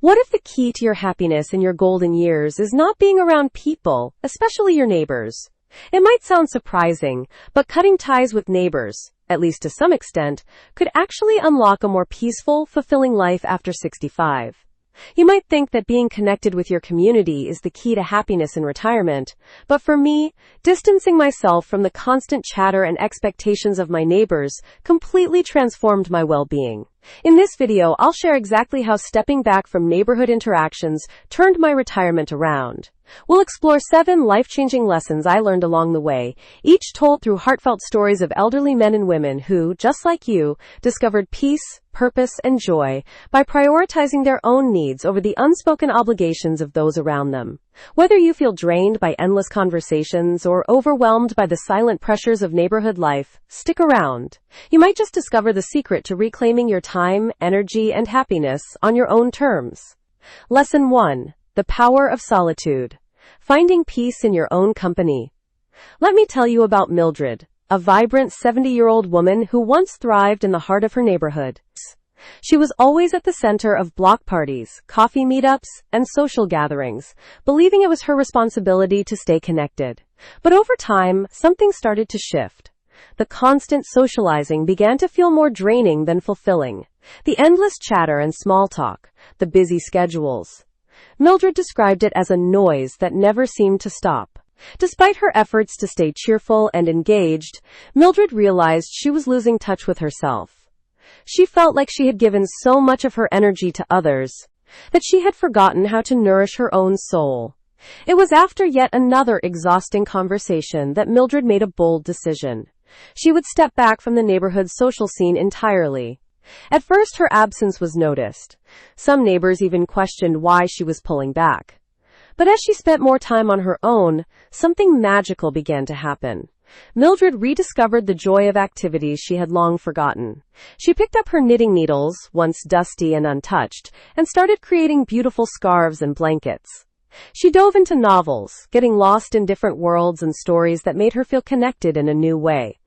What if the key to your happiness in your golden years is not being around people, especially your neighbors? It might sound surprising, but cutting ties with neighbors, at least to some extent, could actually unlock a more peaceful, fulfilling life after 65. You might think that being connected with your community is the key to happiness in retirement, but for me, distancing myself from the constant chatter and expectations of my neighbors completely transformed my well-being. In this video, I'll share exactly how stepping back from neighborhood interactions turned my retirement around. We'll explore 7 life-changing lessons I learned along the way, each told through heartfelt stories of elderly men and women who, just like you, discovered peace, purpose, and joy by prioritizing their own needs over the unspoken obligations of those around them. Whether you feel drained by endless conversations or overwhelmed by the silent pressures of neighborhood life, stick around. You might just discover the secret to reclaiming your time, energy, and happiness on your own terms. Lesson 1. The power of solitude. Finding peace in your own company. Let me tell you about Mildred, a vibrant 70-year-old woman who once thrived in the heart of her neighborhood. She was always at the center of block parties, coffee meetups, and social gatherings, believing it was her responsibility to stay connected. But over time, something started to shift. The constant socializing began to feel more draining than fulfilling. The endless chatter and small talk, the busy schedules. Mildred described it as a noise that never seemed to stop. Despite her efforts to stay cheerful and engaged, Mildred realized she was losing touch with herself. She felt like she had given so much of her energy to others that she had forgotten how to nourish her own soul. It was after yet another exhausting conversation that Mildred made a bold decision. She would step back from the neighborhood's social scene entirely. At first, her absence was noticed. Some neighbors even questioned why she was pulling back. But as she spent more time on her own, something magical began to happen. Mildred rediscovered the joy of activities she had long forgotten. She picked up her knitting needles, once dusty and untouched, and started creating beautiful scarves and blankets. She dove into novels, getting lost in different worlds and stories that made her feel connected in a new way.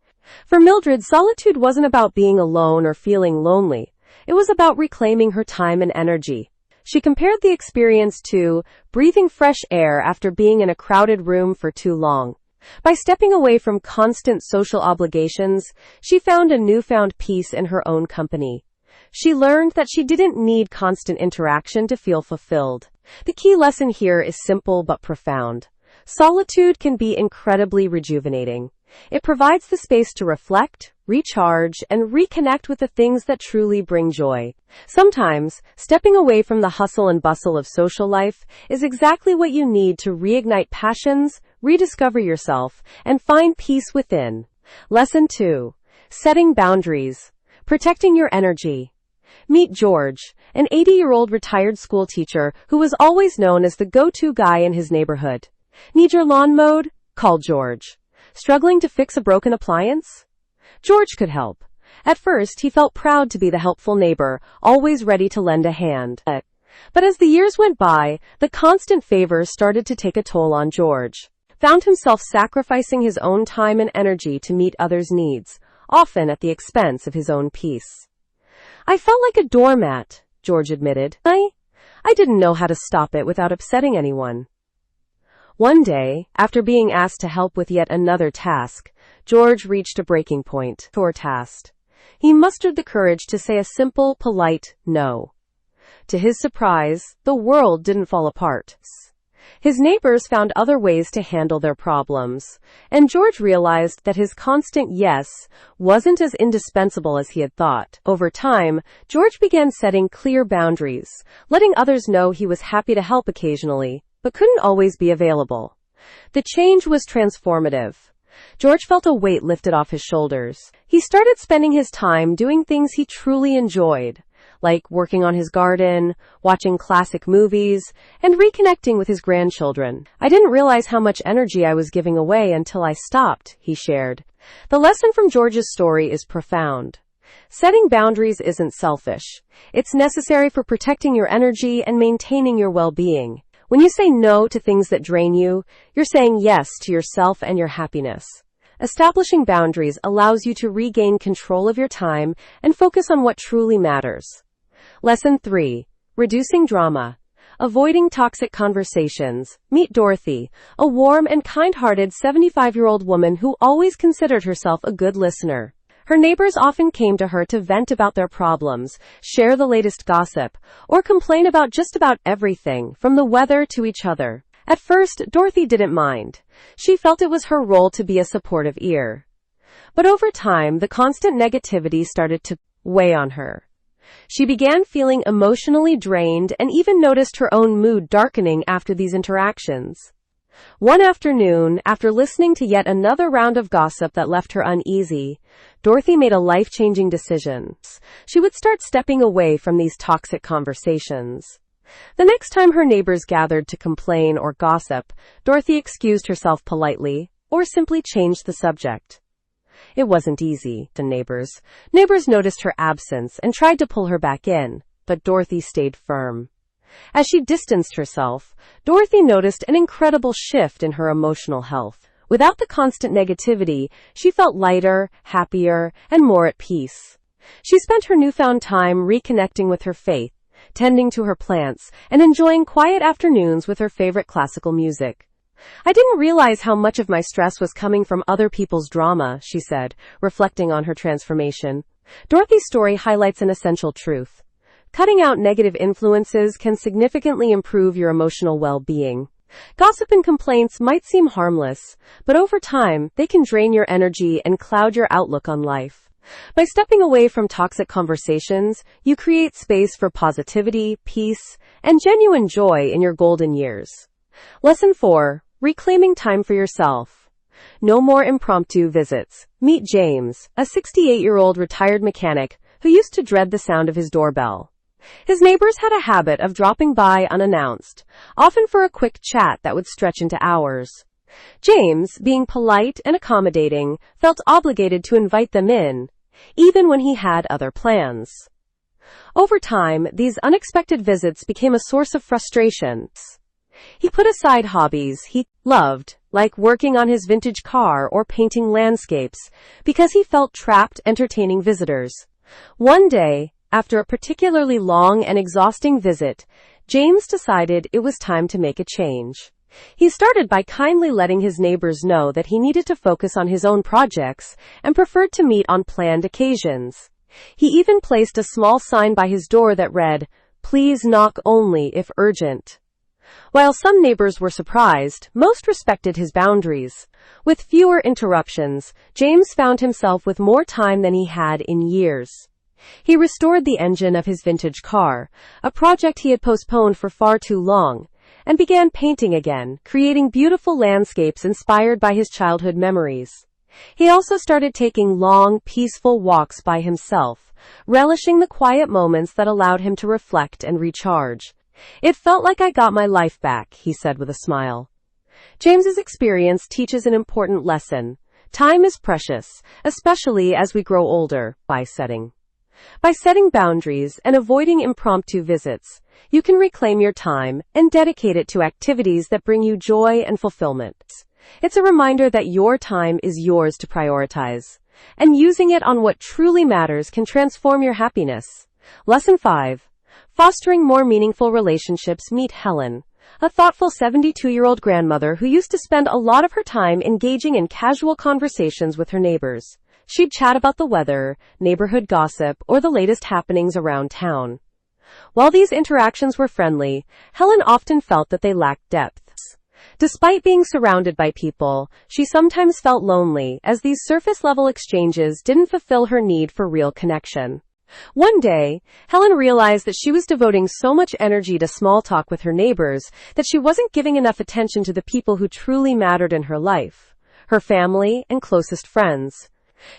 For Mildred, solitude wasn't about being alone or feeling lonely. It was about reclaiming her time and energy. She compared the experience to breathing fresh air after being in a crowded room for too long. By stepping away from constant social obligations, she found a newfound peace in her own company. She learned that she didn't need constant interaction to feel fulfilled. The key lesson here is simple but profound. Solitude can be incredibly rejuvenating. It provides the space to reflect, recharge, and reconnect with the things that truly bring joy. Sometimes, stepping away from the hustle and bustle of social life is exactly what you need to reignite passions, rediscover yourself, and find peace within. Lesson 2. Setting boundaries. Protecting your energy. Meet George, an 80-year-old retired school teacher who was always known as the go-to guy in his neighborhood. Need your lawn mowed? Call George. Struggling to fix a broken appliance? George could help. At first, he felt proud to be the helpful neighbor, always ready to lend a hand. But as the years went by, the constant favors started to take a toll on George. Found himself sacrificing his own time and energy to meet others' needs, often at the expense of his own peace. I felt like a doormat, George admitted. I didn't know how to stop it without upsetting anyone. One day, after being asked to help with yet another task, George reached a breaking point. Tasked. He mustered the courage to say a simple, polite no. To his surprise, the world didn't fall apart. His neighbors found other ways to handle their problems, and George realized that his constant yes wasn't as indispensable as he had thought. Over time, George began setting clear boundaries, letting others know he was happy to help occasionally, but couldn't always be available. The change was transformative. George felt a weight lifted off his shoulders. He started spending his time doing things he truly enjoyed, like working on his garden, watching classic movies, and reconnecting with his grandchildren. I didn't realize how much energy I was giving away until I stopped, he shared. The lesson from George's story is profound. Setting boundaries isn't selfish. It's necessary for protecting your energy and maintaining your well-being. When you say no to things that drain you, you're saying yes to yourself and your happiness. Establishing boundaries allows you to regain control of your time and focus on what truly matters. Lesson 3. reducing drama, avoiding toxic conversations. Meet Dorothy, a warm and kind-hearted 75-year-old woman who always considered herself a good listener. Her neighbors often came to her to vent about their problems, share the latest gossip, or complain about just about everything, from the weather to each other. At first, Dorothy didn't mind. She felt it was her role to be a supportive ear. But over time, the constant negativity started to weigh on her. She began feeling emotionally drained and even noticed her own mood darkening after these interactions. One afternoon, after listening to yet another round of gossip that left her uneasy, Dorothy made a life-changing decision. She would start stepping away from these toxic conversations. The next time her neighbors gathered to complain or gossip, Dorothy excused herself politely, or simply changed the subject. It wasn't easy to neighbors. Neighbors noticed her absence and tried to pull her back in, but Dorothy stayed firm. As she distanced herself, Dorothy noticed an incredible shift in her emotional health. Without the constant negativity, she felt lighter, happier, and more at peace. She spent her newfound time reconnecting with her faith, tending to her plants, and enjoying quiet afternoons with her favorite classical music. I didn't realize how much of my stress was coming from other people's drama, she said, reflecting on her transformation. Dorothy's story highlights an essential truth. Cutting out negative influences can significantly improve your emotional well-being. Gossip and complaints might seem harmless, but over time, they can drain your energy and cloud your outlook on life. By stepping away from toxic conversations, you create space for positivity, peace, and genuine joy in your golden years. Lesson 4. Reclaiming time for yourself. No more impromptu visits. Meet James, a 68-year-old retired mechanic who used to dread the sound of his doorbell. His neighbors had a habit of dropping by unannounced, often for a quick chat that would stretch into hours. James, being polite and accommodating, felt obligated to invite them in, even when he had other plans. Over time, these unexpected visits became a source of frustration. He put aside hobbies he loved, like working on his vintage car or painting landscapes, because he felt trapped entertaining visitors. One day, after a particularly long and exhausting visit, James decided it was time to make a change. He started by kindly letting his neighbors know that he needed to focus on his own projects and preferred to meet on planned occasions. He even placed a small sign by his door that read, "Please knock only if urgent." While some neighbors were surprised, most respected his boundaries. With fewer interruptions, James found himself with more time than he had in years. He restored the engine of his vintage car, a project he had postponed for far too long, and began painting again, creating beautiful landscapes inspired by his childhood memories. He also started taking long, peaceful walks by himself, relishing the quiet moments that allowed him to reflect and recharge. "It felt like I got my life back," he said with a smile. James's experience teaches an important lesson. Time is precious, especially as we grow older. By setting boundaries and avoiding impromptu visits, you can reclaim your time and dedicate it to activities that bring you joy and fulfillment. It's a reminder that your time is yours to prioritize, and using it on what truly matters can transform your happiness. Lesson 5. Fostering more meaningful relationships. Meet Helen, a thoughtful 72-year-old grandmother who used to spend a lot of her time engaging in casual conversations with her neighbors. She'd chat about the weather, neighborhood gossip, or the latest happenings around town. While these interactions were friendly, Helen often felt that they lacked depth. Despite being surrounded by people, she sometimes felt lonely, as these surface-level exchanges didn't fulfill her need for real connection. One day, Helen realized that she was devoting so much energy to small talk with her neighbors that she wasn't giving enough attention to the people who truly mattered in her life, her family and closest friends.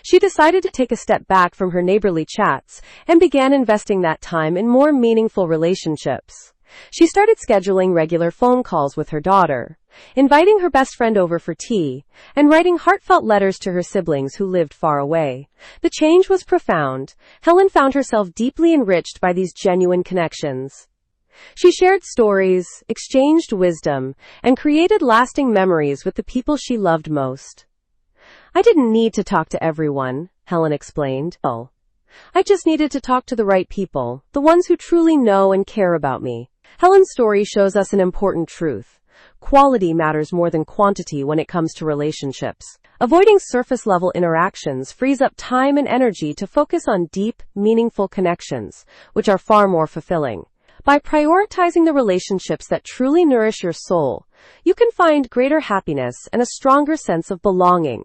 She decided to take a step back from her neighborly chats and began investing that time in more meaningful relationships. She started scheduling regular phone calls with her daughter, inviting her best friend over for tea, and writing heartfelt letters to her siblings who lived far away. The change was profound. Helen found herself deeply enriched by these genuine connections. She shared stories, exchanged wisdom, and created lasting memories with the people she loved most. "I didn't need to talk to everyone," Helen explained. I just needed to talk to the right people, the ones who truly know and care about me. Helen's story shows us an important truth. Quality matters more than quantity when it comes to relationships. Avoiding surface-level interactions frees up time and energy to focus on deep, meaningful connections, which are far more fulfilling. By prioritizing the relationships that truly nourish your soul, you can find greater happiness and a stronger sense of belonging.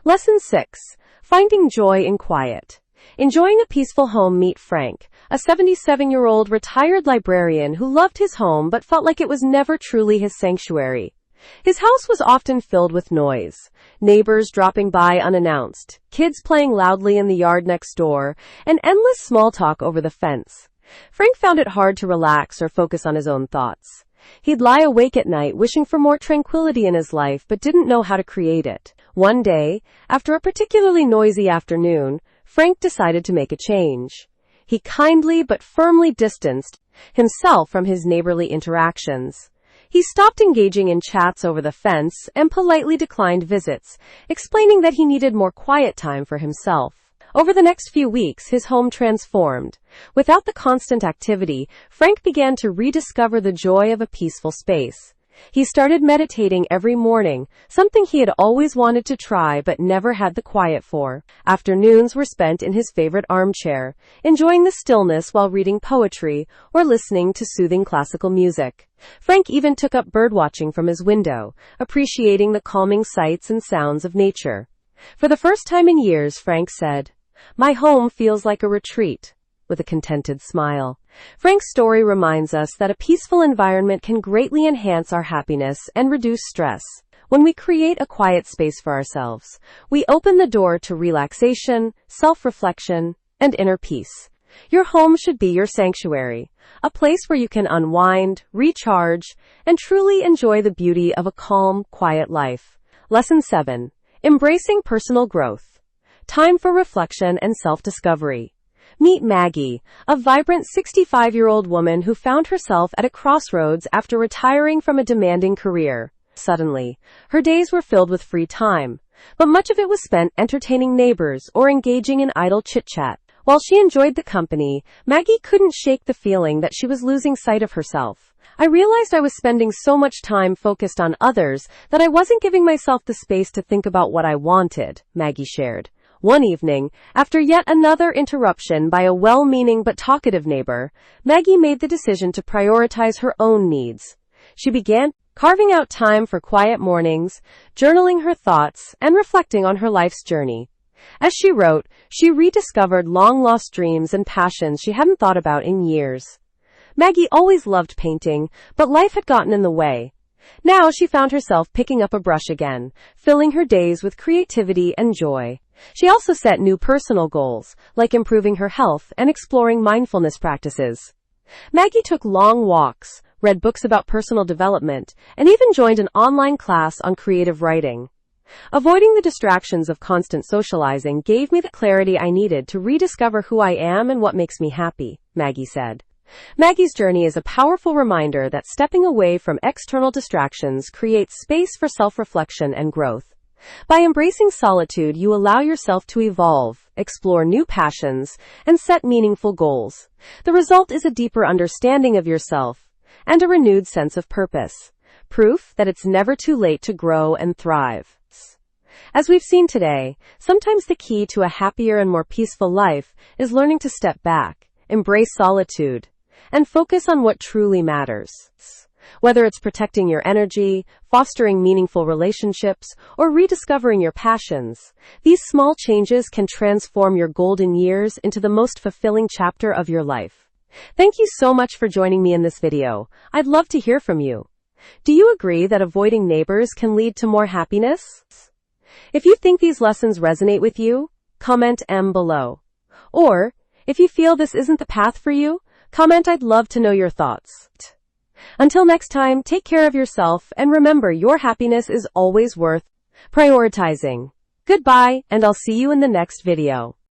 Lesson 6. Finding joy in quiet. Enjoying a peaceful home. Meet Frank, a 77-year-old retired librarian who loved his home but felt like it was never truly his sanctuary. His house was often filled with noise, neighbors dropping by unannounced, kids playing loudly in the yard next door, and endless small talk over the fence. Frank found it hard to relax or focus on his own thoughts. He'd lie awake at night wishing for more tranquility in his life but didn't know how to create it. One day, after a particularly noisy afternoon, Frank decided to make a change. He kindly but firmly distanced himself from his neighborly interactions. He stopped engaging in chats over the fence and politely declined visits, explaining that he needed more quiet time for himself. Over the next few weeks, his home transformed. Without the constant activity, Frank began to rediscover the joy of a peaceful space. He started meditating every morning, something he had always wanted to try but never had the quiet for. Afternoons were spent in his favorite armchair, enjoying the stillness while reading poetry or listening to soothing classical music. Frank even took up birdwatching from his window, appreciating the calming sights and sounds of nature. For the first time in years, Frank said, "My home feels like a retreat," with a contented smile. Frank's story reminds us that a peaceful environment can greatly enhance our happiness and reduce stress. When we create a quiet space for ourselves, we open the door to relaxation, self-reflection, and inner peace. Your home should be your sanctuary, a place where you can unwind, recharge, and truly enjoy the beauty of a calm, quiet life. Lesson 7. Embracing personal growth. Time for reflection and self-discovery. Meet Maggie, a vibrant 65-year-old woman who found herself at a crossroads after retiring from a demanding career. Suddenly, her days were filled with free time, but much of it was spent entertaining neighbors or engaging in idle chit-chat. While she enjoyed the company, Maggie couldn't shake the feeling that she was losing sight of herself. "I realized I was spending so much time focused on others that I wasn't giving myself the space to think about what I wanted," Maggie shared. One evening, after yet another interruption by a well-meaning but talkative neighbor, Maggie made the decision to prioritize her own needs. She began carving out time for quiet mornings, journaling her thoughts, and reflecting on her life's journey. As she wrote, she rediscovered long-lost dreams and passions she hadn't thought about in years. Maggie always loved painting, but life had gotten in the way. Now she found herself picking up a brush again, filling her days with creativity and joy. She also set new personal goals, like improving her health and exploring mindfulness practices. Maggie took long walks, read books about personal development, and even joined an online class on creative writing. "Avoiding the distractions of constant socializing gave me the clarity I needed to rediscover who I am and what makes me happy," Maggie said. Maggie's journey is a powerful reminder that stepping away from external distractions creates space for self-reflection and growth. By embracing solitude, you allow yourself to evolve, explore new passions, and set meaningful goals. The result is a deeper understanding of yourself and a renewed sense of purpose. Proof that it's never too late to grow and thrive. As we've seen today, sometimes the key to a happier and more peaceful life is learning to step back, embrace solitude, and focus on what truly matters. Whether it's protecting your energy, fostering meaningful relationships, or rediscovering your passions, these small changes can transform your golden years into the most fulfilling chapter of your life. Thank you so much for joining me in this video. I'd love to hear from you. Do you agree that avoiding neighbors can lead to more happiness? If you think these lessons resonate with you, comment M below. Or, if you feel this isn't the path for you, comment "I'd love to know your thoughts." Until next time, take care of yourself and remember your happiness is always worth prioritizing. Goodbye, and I'll see you in the next video.